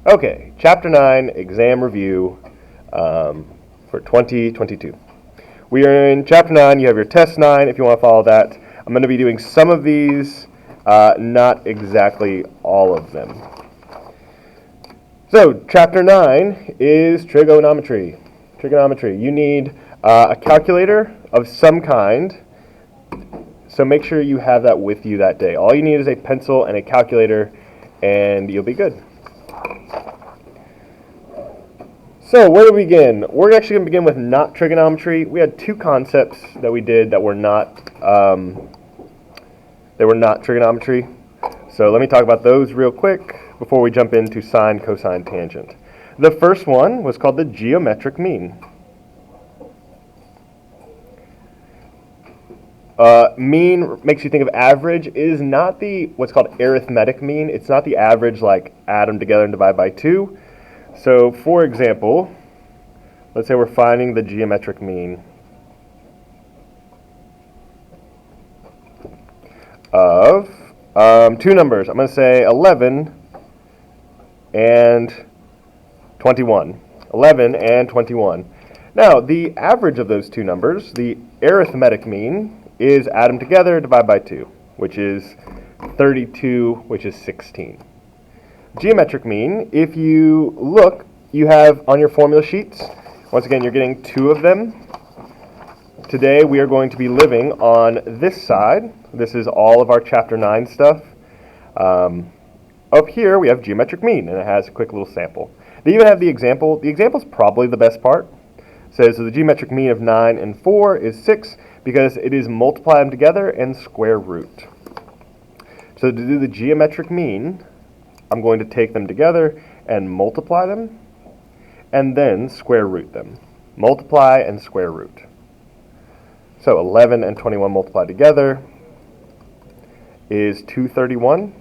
Okay, Chapter 9, exam review for 2022. We are in Chapter 9. You have your Test 9 if you want to follow that. I'm going to be doing some of these, not exactly all of them. So, Chapter 9 is trigonometry. Trigonometry. You need a calculator of some kind, so make sure you have that with you that day. All you need is a pencil and a calculator, and you'll be good. So where do we begin? We're actually going to begin with not trigonometry. We had two concepts that we did that were not trigonometry. So let me talk about those real quick before we jump into sine, cosine, tangent. The first one was called the geometric mean. Mean makes you think of average. It is not the what's called arithmetic mean. It's not the average like add them together and divide by 2. So, for example, let's say we're finding the geometric mean of two numbers. I'm going to say 11 and 21. 11 and 21. Now, the average of those two numbers, the arithmetic mean, is add them together, divide by 2, which is 32, which is 16. Geometric mean, if you look, you have on your formula sheets, once again, you're getting 2 of them. Today we are going to be living on this side. This is all of our Chapter 9 stuff. Up here we have geometric mean, and it has a quick little sample. They even have the example. The example is probably the best part. It says the geometric mean of 9 and 4 is 6 because it is multiply them together and square root. So to do the geometric mean, I'm going to take them together and multiply them, and then square root them. Multiply and square root. So 11 and 21 multiplied together is 231.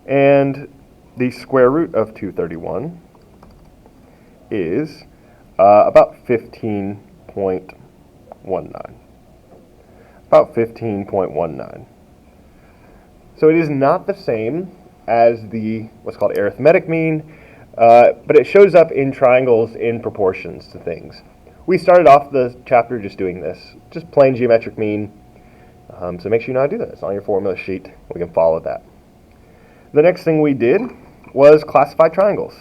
And the square root of 231 is about 15.19. About 15.19. So it is not the same as the what's called arithmetic mean, but it shows up in triangles in proportions to things. We started off the chapter just doing this, just plain geometric mean. So make sure you know how to do that. It's on your formula sheet. We can follow that. The next thing we did was classify triangles.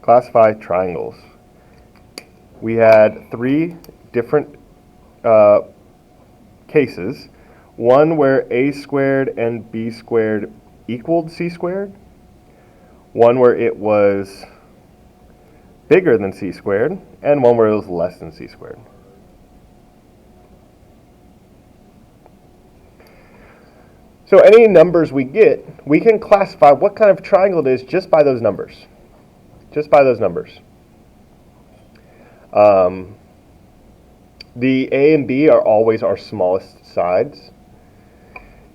Classify triangles. We had 3 different cases. One where a squared and b squared equaled c squared. One where it was bigger than c squared, and one where it was less than c squared. So any numbers we get, we can classify what kind of triangle it is just by those numbers. Just by those numbers. The A and B are always our smallest sides.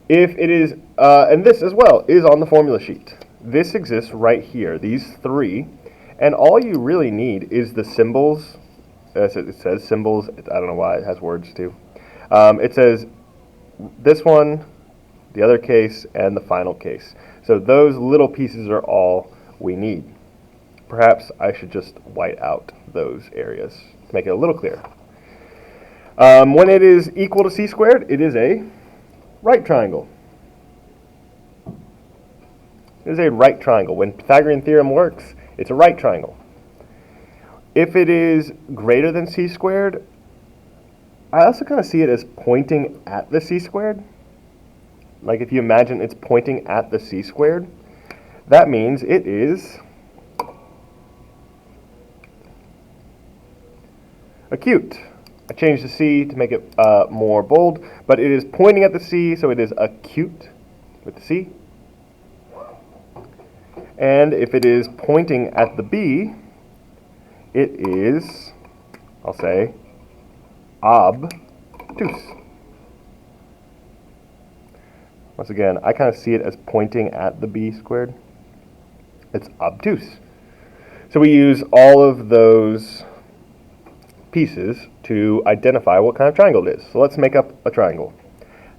If it is, and this as well is on the formula sheet. This exists right here, these 3, and all you really need is the symbols. It says symbols, I don't know why it has words too. It says this one, the other case, and the final case. So those little pieces are all we need. Perhaps I should just white out those areas to make it a little clearer. When it is equal to c squared, it is a right triangle. It is a right triangle. When Pythagorean theorem works, it's a right triangle. If it is greater than c squared, I also kind of see it as pointing at the c squared. Like if you imagine it's pointing at the c squared, that means it is acute. I changed the C to make it more bold, but it is pointing at the C, so it is acute with the C. And if it is pointing at the B, it is, I'll say, obtuse. Once again, I kind of see it as pointing at the B squared. It's obtuse. So we use all of those pieces to identify what kind of triangle it is. So let's make up a triangle.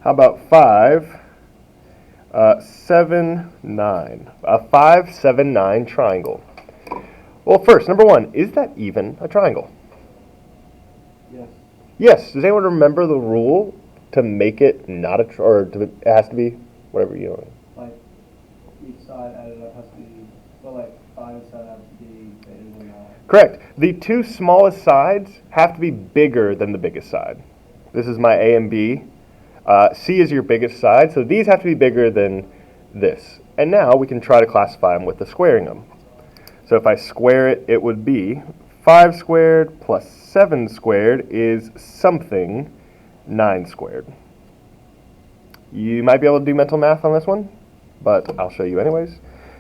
How about 5, 7, 9? A 5, 7, 9 triangle. Well, first, number 1, is that even a triangle? Yes. Yes. Does anyone remember the rule to make it not a it has to be whatever you know? Like each side added up has to be, so like 5 and 7 have to be greater than that. Correct. The two smallest sides have to be bigger than the biggest side. This is my A and B. C is your biggest side, so these have to be bigger than this. And now we can try to classify them with the squaring them. So if I square it, it would be 5 squared plus 7 squared is something 9 squared. You might be able to do mental math on this one, but I'll show you anyways.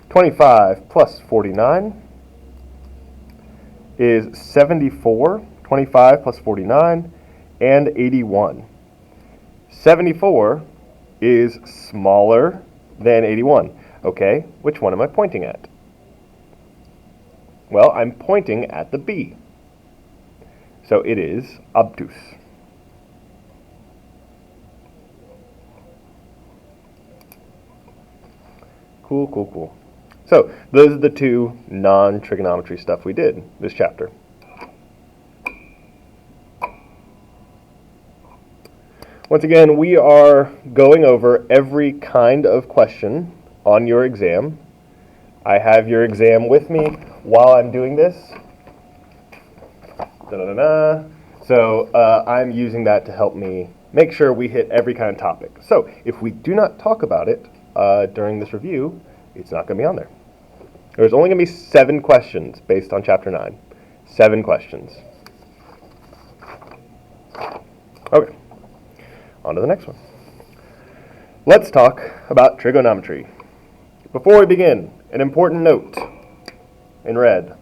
25 plus 49 is 74. 25 plus 49 and 81. 74 is smaller than 81. Okay, which one am I pointing at? Well, I'm pointing at the B. So it is obtuse. Cool, cool, cool. So those are the two non-trigonometry stuff we did this chapter. Once again, we are going over every kind of question on your exam. I have your exam with me while I'm doing this. So I'm using that to help me make sure we hit every kind of topic. So if we do not talk about it during this review, it's not going to be on there. There's only going to be 7 questions based on Chapter 9. 7 questions. Okay. On to the next one. Let's talk about trigonometry. Before we begin, an important note in red.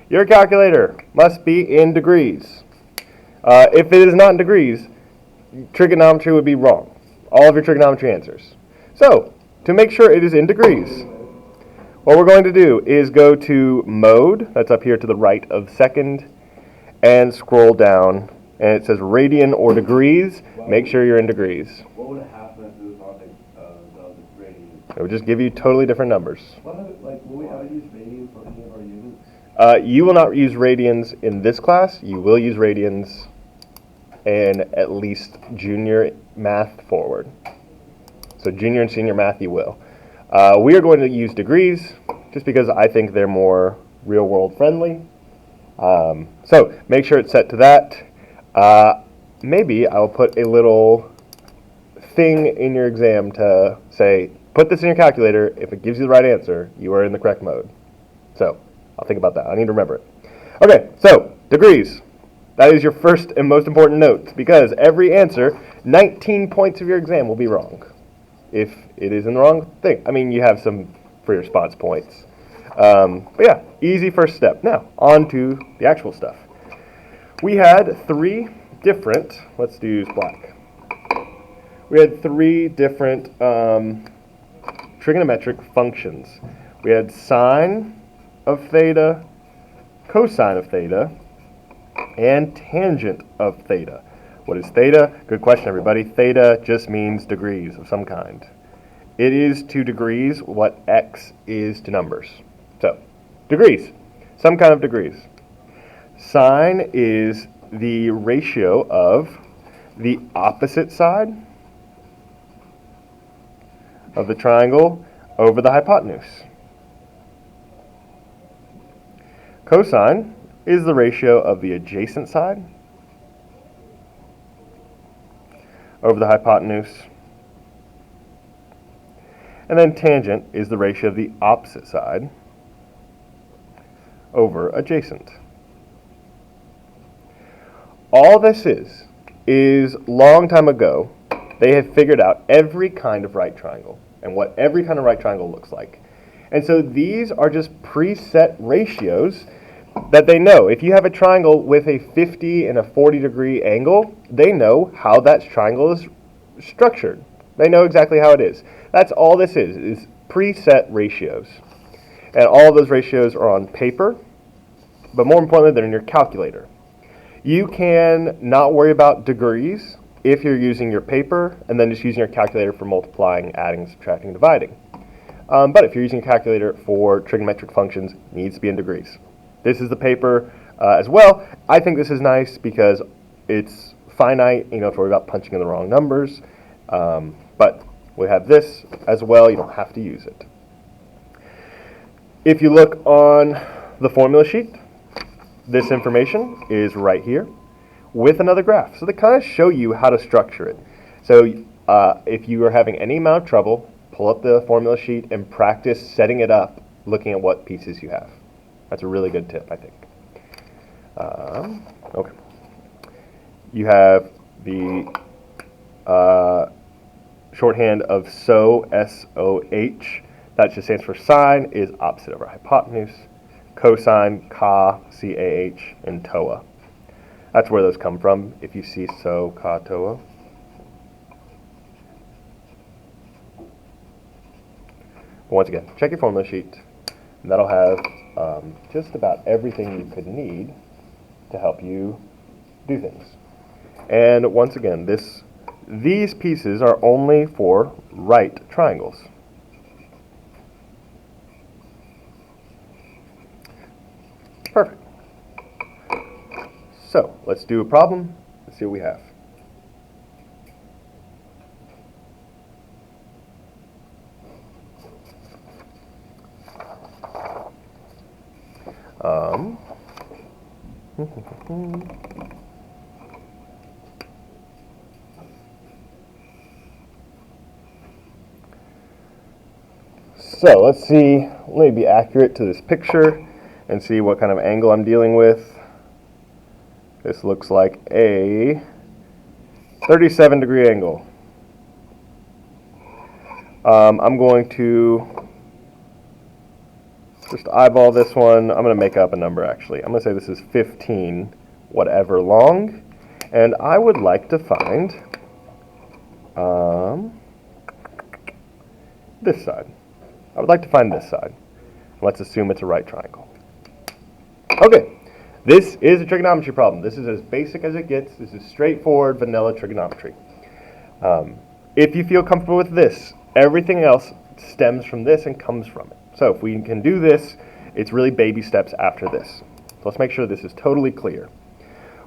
Your calculator must be in degrees. If it is not in degrees, trigonometry would be wrong. All of your trigonometry answers. So, to make sure it is in degrees, what we're going to do is go to mode, that's up here to the right of second, and scroll down, and it says radian or degrees. Make sure you're in degrees. What would happen if it was not the radian? It would just give you totally different numbers. Will we ever use radian for any of our units? You will not use radians in this class. You will use radians in at least junior math forward. So junior and senior math you will. We are going to use degrees just because I think they're more real world friendly. So make sure it's set to that. Maybe I'll put a little thing in your exam to say, put this in your calculator. If it gives you the right answer, you are in the correct mode. So I'll think about that. I need to remember it. Okay, so degrees. That is your first and most important note, because every answer, 19 points of your exam will be wrong if it is in the wrong thing. I mean, you have some free response points. But yeah, easy first step. Now, on to the actual stuff. We had 3 different, let's use black. We had 3 different trigonometric functions. We had sine of theta, cosine of theta, and tangent of theta. What is theta? Good question, everybody. Theta just means degrees of some kind. It is to degrees what x is to numbers. So, degrees, some kind of degrees. Sine is the ratio of the opposite side of the triangle over the hypotenuse. Cosine is the ratio of the adjacent side over the hypotenuse. And then tangent is the ratio of the opposite side over adjacent. All this is long time ago, they have figured out every kind of right triangle. and what every kind of right triangle looks like. And so these are just preset ratios that they know. If you have a triangle with a 50 and a 40-degree angle, they know how that triangle is structured. They know exactly how it is. That's all this is preset ratios. And all of those ratios are on paper, but more importantly, they're in your calculator. You can not worry about degrees if you're using your paper and then just using your calculator for multiplying, adding, subtracting, dividing. But if you're using a calculator for trigonometric functions, it needs to be in degrees. This is the paper as well. I think this is nice because it's finite. You don't have to worry about punching in the wrong numbers. But we have this as well. You don't have to use it. If you look on the formula sheet, this information is right here with another graph. So they kind of show you how to structure it. So if you are having any amount of trouble, pull up the formula sheet and practice setting it up, looking at what pieces you have. That's a really good tip, I think. Okay. You have the shorthand of SOH, S-O-H. That just stands for sine, is opposite over hypotenuse. Cosine, ca, C-A-H, and TOA. That's where those come from, if you see so, ca, TOA. Once again, check your formula sheet. And that'll have just about everything you could need to help you do things. And once again, these pieces are only for right triangles. Perfect. So let's do a problem. Let's see what we have. So let's see, let me be accurate to this picture and see what kind of angle I'm dealing with. This looks like a 37-degree angle. I'm going to just eyeball this one. I'm going to make up a number, actually. I'm going to say this is 15 whatever long. And I would like to find this side. I would like to find this side. Let's assume it's a right triangle. Okay, this is a trigonometry problem. This is as basic as it gets. This is straightforward vanilla trigonometry. If you feel comfortable with this, everything else stems from this and comes from it. So if we can do this, it's really baby steps after this. So let's make sure this is totally clear.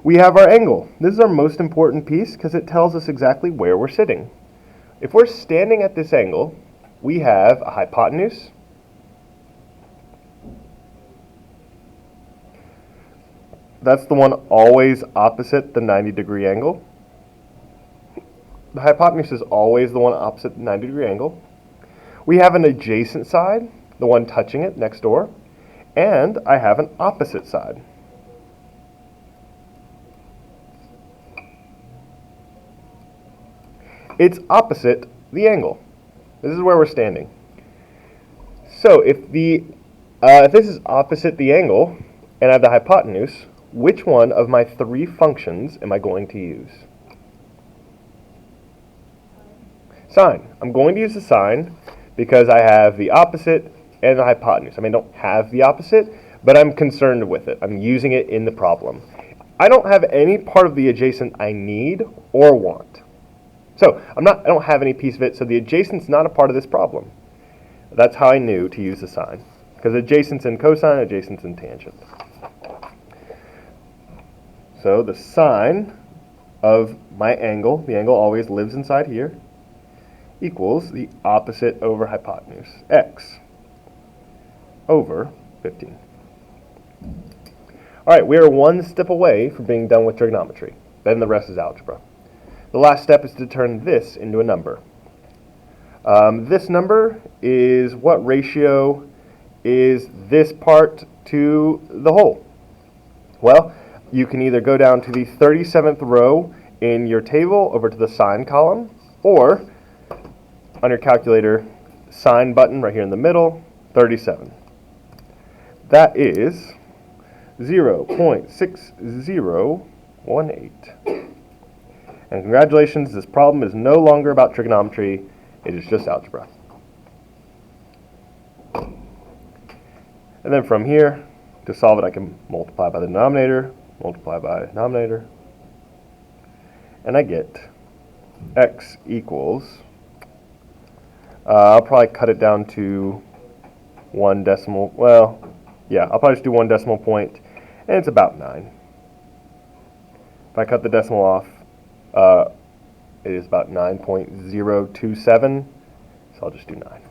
We have our angle. This is our most important piece because it tells us exactly where we're sitting. If we're standing at this angle, we have a hypotenuse, that's the one always opposite the 90-degree angle. The hypotenuse is always the one opposite the 90-degree angle. We have an adjacent side, the one touching it next door, and I have an opposite side. It's opposite the angle. This is where we're standing. So if this is opposite the angle and I have the hypotenuse, which one of my three functions am I going to use? Sine. I'm going to use the sine because I have the opposite and the hypotenuse. I don't have the opposite, but I'm concerned with it. I'm using it in the problem. I don't have any part of the adjacent I need or want. So I don't have any piece of it, so the adjacent's not a part of this problem. That's how I knew to use the sine, because adjacent's in cosine, adjacent's in tangent. So the sine of my angle, the angle always lives inside here, equals the opposite over hypotenuse, x over 15. All right, we are one step away from being done with trigonometry. Then the rest is algebra. The last step is to turn this into a number. This number is what ratio is this part to the whole? Well, you can either go down to the 37th row in your table over to the sine column, or on your calculator, sine button right here in the middle, 37. That is 0.6018. And congratulations, this problem is no longer about trigonometry, it is just algebra. And then from here, to solve it, I can multiply by the denominator, multiply by the denominator, and I get x equals, I'll probably cut it down to 1 decimal, well, yeah, I'll probably just do 1 decimal point, and it's about 9. If I cut the decimal off, it is about 9.027, so I'll just do 9.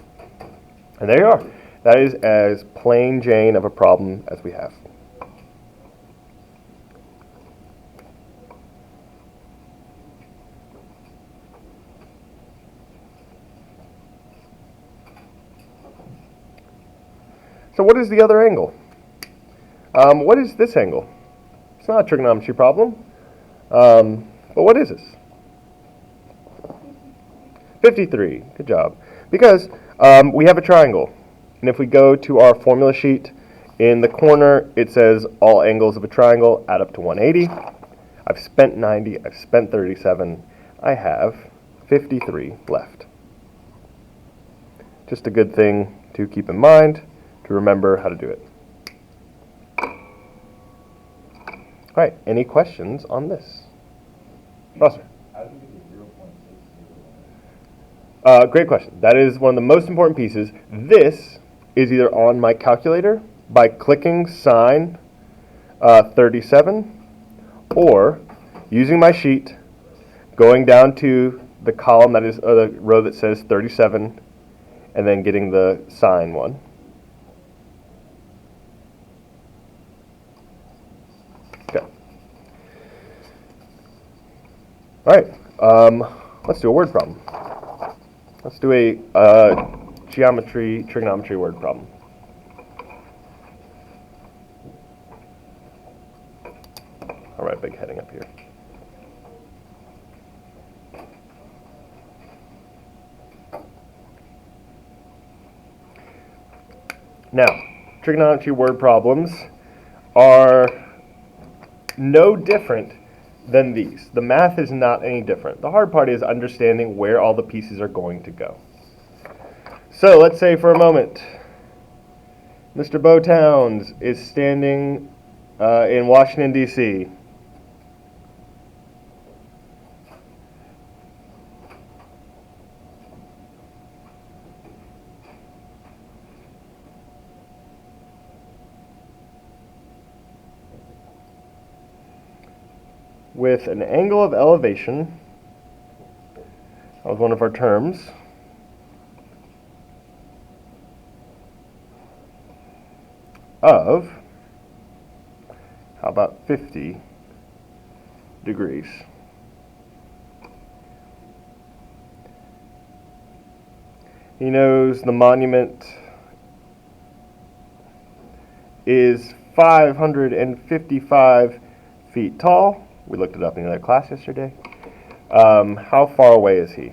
And there you are. That is as plain Jane of a problem as we have. So what is the other angle? What is this angle? It's not a trigonometry problem. But what is this? 53. Good job. Because we have a triangle. And if we go to our formula sheet, in the corner it says all angles of a triangle add up to 180. I've spent 90. I've spent 37. I have 53 left. Just a good thing to keep in mind to remember how to do it. All right, any questions on this? Russell? How did you get the 0.601? Great question. That is one of the most important pieces. This is either on my calculator by clicking sine 37, or using my sheet, going down to the column that is, or the row that says 37, and then getting the sine one. Okay. All right. Let's do a word problem. Let's do a trigonometry word problem. All right, big heading up here. Now, trigonometry word problems are no different than these. The math is not any different. The hard part is understanding where all the pieces are going to go. So let's say for a moment, Mr. Bo Towns is standing in Washington, D.C. with an angle of elevation, that was one of our terms, of, how about 50 degrees. He knows the monument is 555 feet tall. We looked it up in another class yesterday. How far away is he?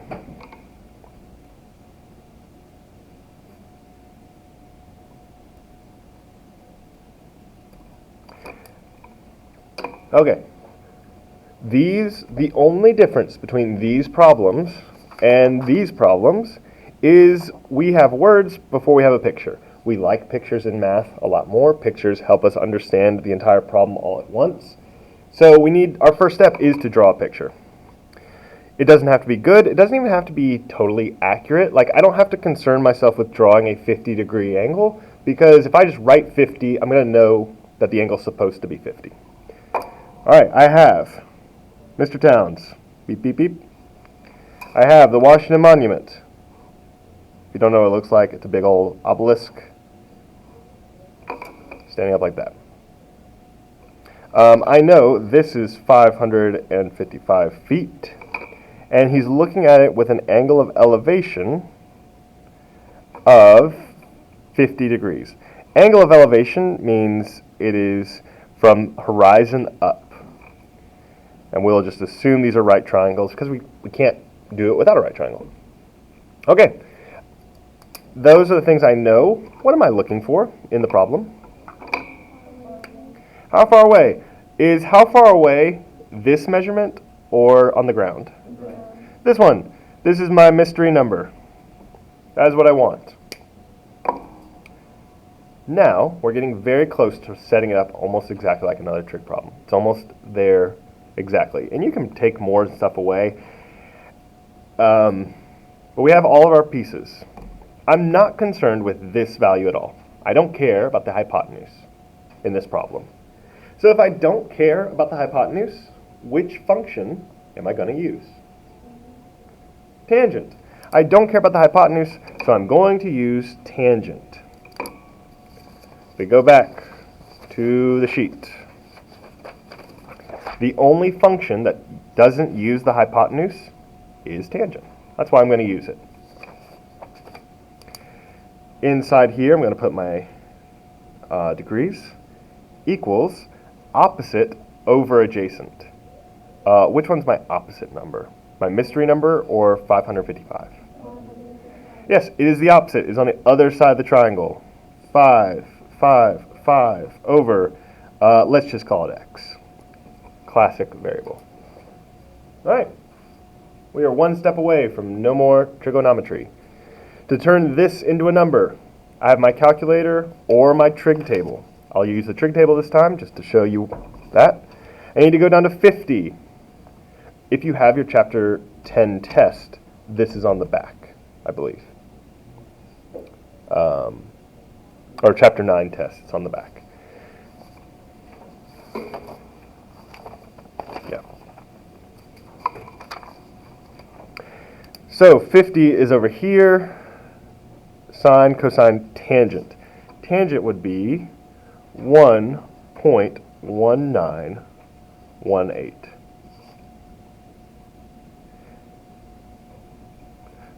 Okay. The only difference between these problems and these problems is we have words before we have a picture. We like pictures in math a lot more. Pictures help us understand the entire problem all at once. So our first step is to draw a picture. It doesn't have to be good. It doesn't even have to be totally accurate. Like, I don't have to concern myself with drawing a 50-degree angle, because if I just write 50, I'm going to know that the angle's supposed to be 50. All right, I have Mr. Towns. Beep, beep, beep. I have the Washington Monument. If you don't know what it looks like, it's a big old obelisk standing up like that. I know this is 555 feet, and he's looking at it with an angle of elevation of 50 degrees. Angle of elevation means it is from horizon up. And we'll just assume these are right triangles, because we can't do it without a right triangle. Okay. those are the things I know. What am I looking for in the problem? How far away? Is how far away this measurement or on the ground? This one. This is my mystery number. That's what I want. Now, we're getting very close to setting it up almost exactly like another trig problem. It's almost there exactly. And you can take more stuff away. But we have all of our pieces. I'm not concerned with this value at all. I don't care about the hypotenuse in this problem. So if I don't care about the hypotenuse, which function am I going to use? Tangent. I don't care about the hypotenuse, so I'm going to use tangent. We go back to the sheet. The only function that doesn't use the hypotenuse is tangent. That's why I'm going to use it. Inside here, I'm going to put my degrees equals opposite over adjacent. Which one's my opposite number? My mystery number or 555? Yes, it is the opposite. It's on the other side of the triangle. 5, 5, 5 over, let's just call it x. Classic variable. All right. We are one step away from no more trigonometry. To turn this into a number, I have my calculator or my trig table. I'll use the trig table this time just to show you that. I need to go down to 50. If you have your chapter 10 test, this is on the back, I believe. Or chapter 9 test, it's on the back. Yeah. So 50 is over here. Sine, cosine, tangent. Tangent would be 1.1918.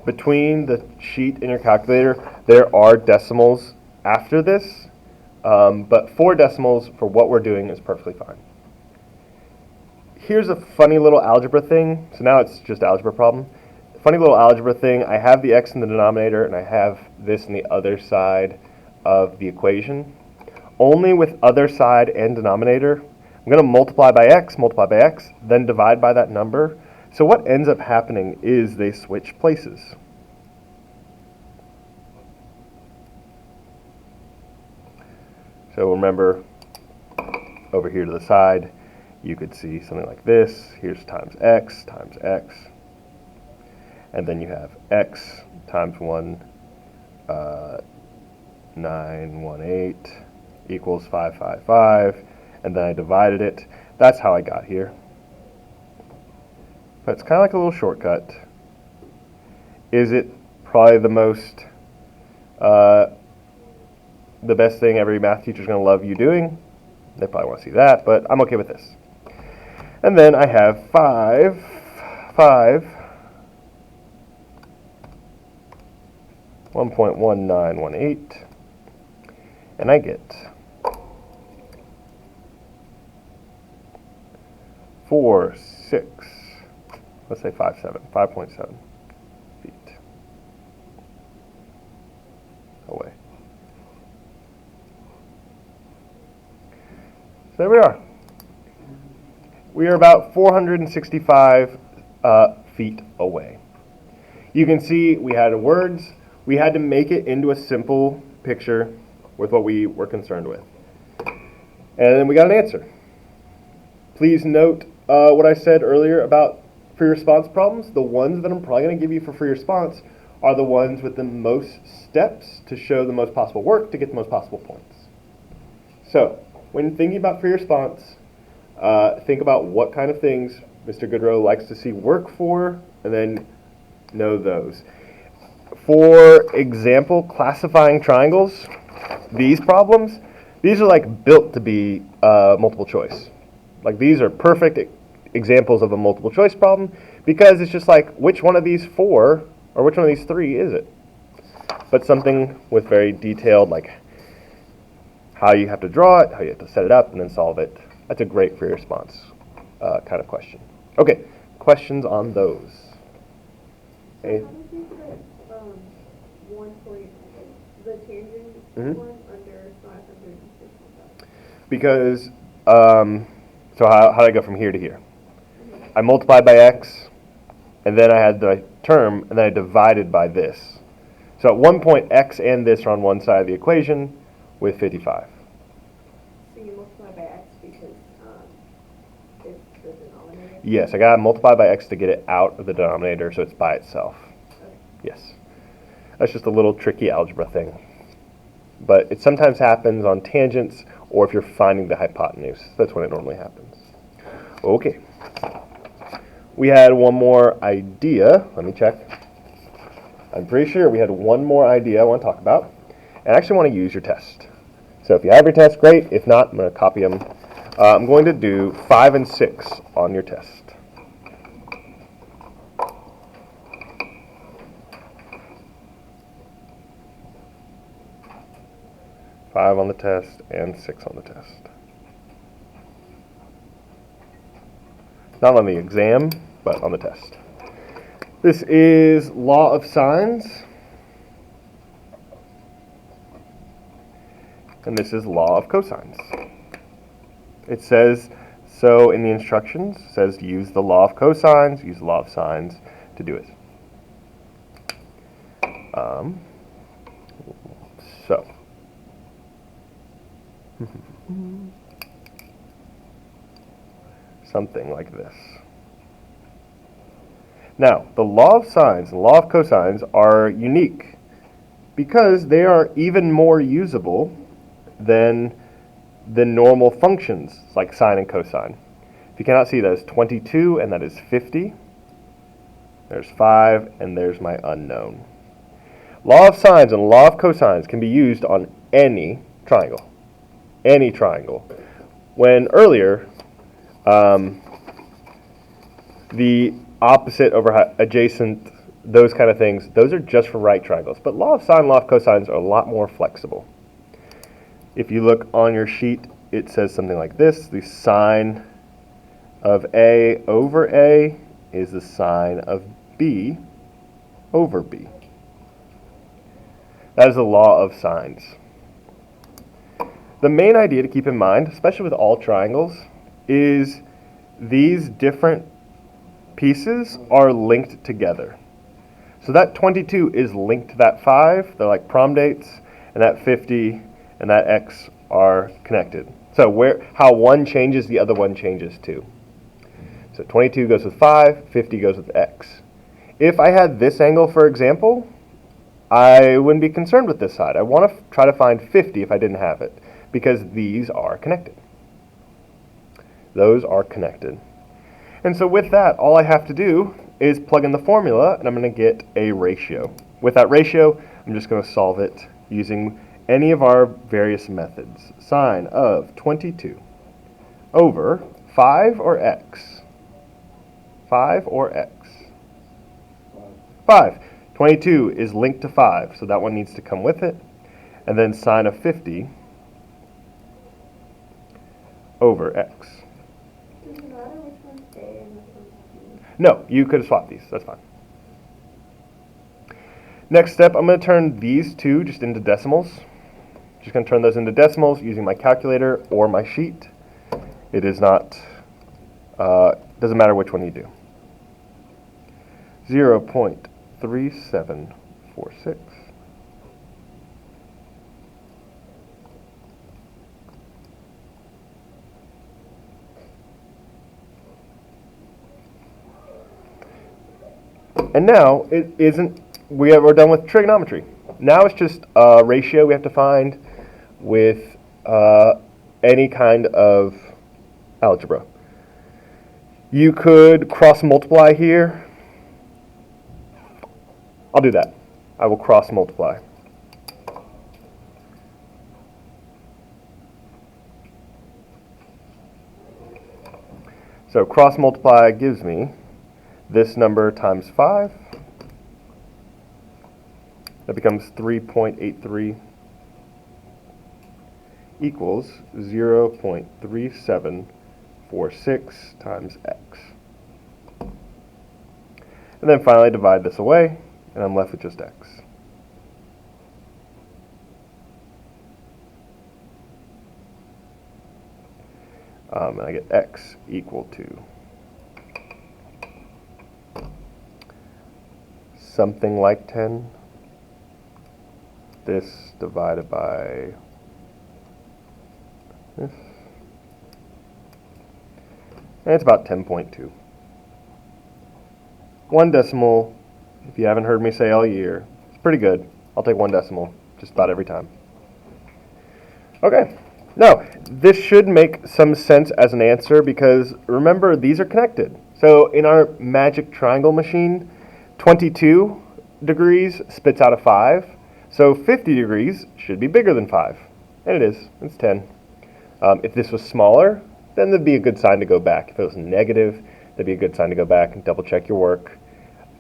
Between the sheet and your calculator, there are decimals after this, but 4 decimals for what we're doing is perfectly fine. Here's a funny little algebra thing. So now it's just algebra problem. Funny little algebra thing. I have the x in the denominator, and I have this on the other side of the equation. Only with other side and denominator, I'm going to multiply by x, then divide by that number. So what ends up happening is they switch places. So remember, over here to the side, you could see something like this. Here's times x, and then you have x times 1918 equals 555, and then I divided it. That's how I got here. But it's kind of like a little shortcut. Is it probably the most, the best thing every math teacher is going to love you doing? They probably want to see that, but I'm okay with this. And then I have 1.1918, and I get 5.7 feet away. So there we are. We are about 465 feet away. You can see we had words. We had to make it into a simple picture with what we were concerned with. And then we got an answer. Please note what I said earlier about free response problems. The ones that I'm probably going to give you for free response are the ones with the most steps to show the most possible work to get the most possible points. So, when thinking about free response, think about what kind of things Mr. Goodrow likes to see work for, and then know those. For example, classifying triangles, these problems, these are like built to be multiple choice. Like these are perfect examples of a multiple choice problem because it's just like which one of these 4 or which one of these 3 is it? But something with very detailed, like how you have to draw it, how you have to set it up, and then solve it. That's a great free response kind of question. Okay, questions on those? So how did you put 1.1918 the tangent Mhm. one under 506? Because, so how did I go from here to here? I multiplied by x, and then I had the term, and then I divided by this. So at one point, x and this are on one side of the equation with 55. So you multiply by x because it's the denominator? Yes, I got to multiply by x to get it out of the denominator, so it's by itself. Okay. Yes. That's just a little tricky algebra thing. But it sometimes happens on tangents, or if you're finding the hypotenuse. That's when it normally happens. Okay. We had one more idea. Let me check. I'm pretty sure we had one more idea I want to talk about. And I actually want to use your test. So if you have your test, great. If not, I'm going to copy them. I'm going to do 5 and 6 on your test. Five on the test and 6 on the test. Not on the exam, but on the test. This is law of sines. And this is law of cosines. It says so in the instructions. It says use the law of cosines, use the law of sines to do it. So. Something like this. Now, the law of sines and the law of cosines are unique because they are even more usable than the normal functions like sine and cosine. If you cannot see, that is 22 and that is 50. There's 5 and there's my unknown. Law of sines and law of cosines can be used on any triangle. Any triangle. When earlier, the opposite over adjacent, those kind of things, those are just for right triangles. But law of sine, law of cosines are a lot more flexible. If you look on your sheet, it says something like this. The sine of A over A is the sine of B over B. That is the law of sines. The main idea to keep in mind, especially with all triangles, is these different pieces are linked together. So that 22 is linked to that 5. They're like prom dates, and that 50 and that x are connected. So how one changes, the other one changes too. So 22 goes with 5, 50 goes with x. If I had this angle, for example, I wouldn't be concerned with this side. I want to try to find 50 if I didn't have it, because these are connected. Those are connected. And so with that, all I have to do is plug in the formula, and I'm going to get a ratio. With that ratio, I'm just going to solve it using any of our various methods. Sine of 22 over 5 or x? 5 or x? 5. 22 is linked to 5, so that one needs to come with it. And then sine of 50 over x. Does it matter which one's A and which one's B? No, you could have swapped these. That's fine. Next step, I'm going to turn these two just into decimals. Just going to turn those into decimals using my calculator or my sheet. It is not, doesn't matter which one you do. 0.3746. And now it isn't. We're done with trigonometry. Now it's just a ratio we have to find with any kind of algebra. You could cross multiply here. I'll do that. I will cross multiply. So cross multiply gives me this number times 5. That becomes 3.83 equals 0.3746 times x. And then finally divide this away, and I'm left with just x. And I get x equal to something like 10. This divided by this. And it's about 10.2. One decimal, if you haven't heard me say all year, it's pretty good. I'll take one decimal just about every time. Okay, now this should make some sense as an answer because remember these are connected. So in our magic triangle machine, 22 degrees spits out a 5. So 50 degrees should be bigger than 5. And it is. It's 10. If this was smaller, then that'd be a good sign to go back. If it was negative, that'd be a good sign to go back and double check your work.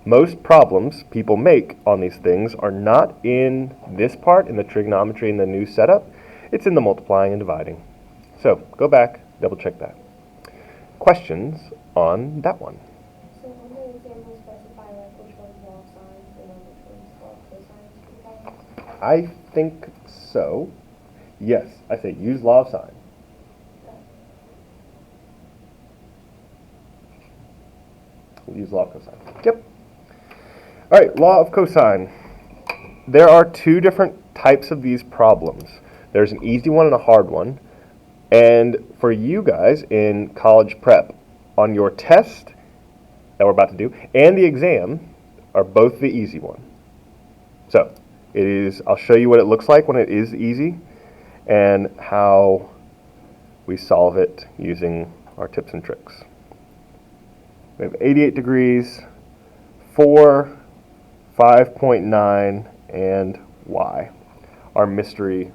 Most problems people make on these things are not in this part, in the trigonometry in the new setup. It's in the multiplying and dividing. So go back, double check that. Questions on that one? So on the exam, we'll specify like which one's law of sines and then which one's law of cosines. I think so. Yes, I say use law of sine. We'll use law of cosine. Yep. All right, law of cosine. There are two different types of these problems. There's an easy one and a hard one. And for you guys in college prep, on your test that we're about to do and the exam are both the easy one. So it is, I'll show you what it looks like when it is easy and how we solve it using our tips and tricks. We have 88 degrees, 4, 5.9, and y. Our mystery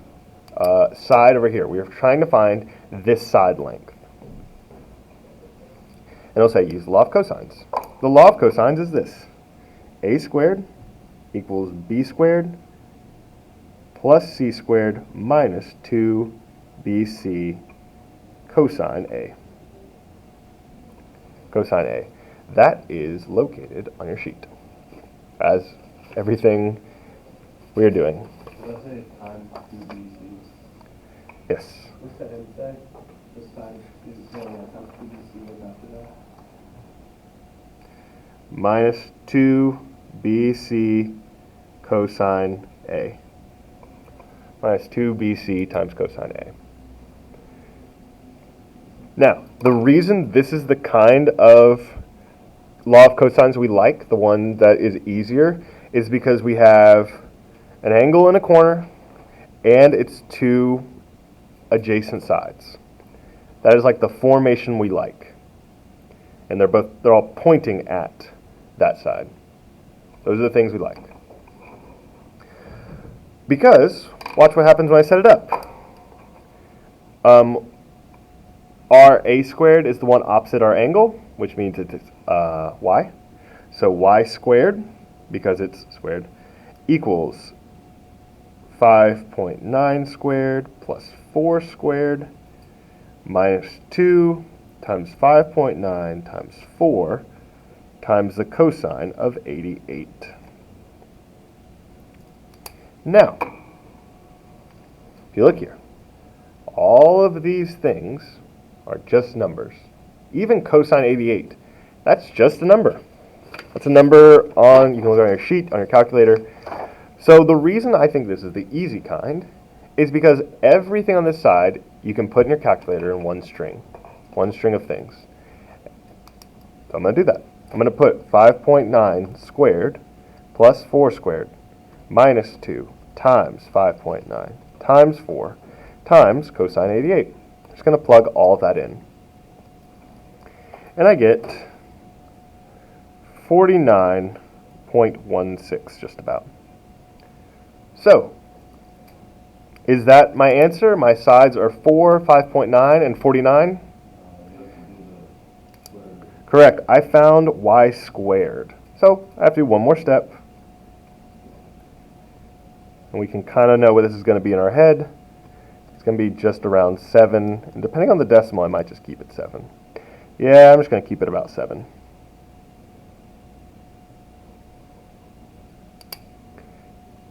side over here. We are trying to find this side length. And it'll say use the law of cosines. The law of cosines is this. A squared equals b squared plus c squared minus 2bc cosine A. Cosine A. That is located on your sheet, as everything we are doing. Did I say times 2bc? Yes. What's the end say? Just times 2bc was after that? Minus 2bc cosine A. Minus 2bc times cosine A. Now, the reason this is the kind of law of cosines we like, the one that is easier, is because we have an angle in a corner and its two adjacent sides. That is like the formation we like. And they're all pointing at that side. Those are the things we like. Because, watch what happens when I set it up. Our a squared is the one opposite our angle, which means it's y. So y squared, because it's squared, equals 5.9 squared plus 4 squared minus 2 times 5.9 times 4 times the cosine of 88. Now, if you look here, all of these things are just numbers. Even cosine 88, that's just a number. That's a number on, you can look on your sheet, on your calculator. So the reason I think this is the easy kind is because everything on this side you can put in your calculator in one string of things. So I'm going to do that. I'm going to put 5.9 squared plus 4 squared minus 2 times 5.9 times 4 times cosine 88. I'm just going to plug all of that in. And I get 49.16 just about. So, is that my answer? My sides are 4, 5.9, and 49? Correct. I found y squared. So, I have to do one more step. And we can kind of know what this is going to be in our head. It's going to be just around 7. And depending on the decimal, I might just keep it 7. Yeah, I'm just going to keep it about 7.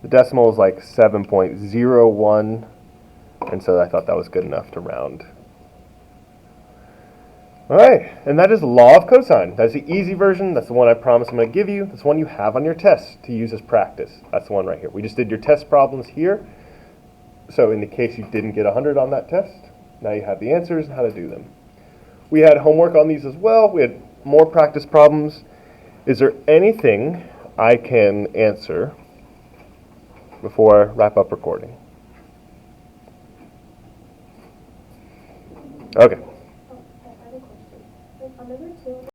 The decimal is like 7.01, and so I thought that was good enough to round. All right, and that is law of cosine. That's the easy version. That's the one I promise I'm going to give you. That's one you have on your test to use as practice. That's the one right here. We just did your test problems here. So in the case you didn't get 100 on that test, now you have the answers and how to do them. We had homework on these as well. We had more practice problems. Is there anything I can answer before I wrap up recording? Okay.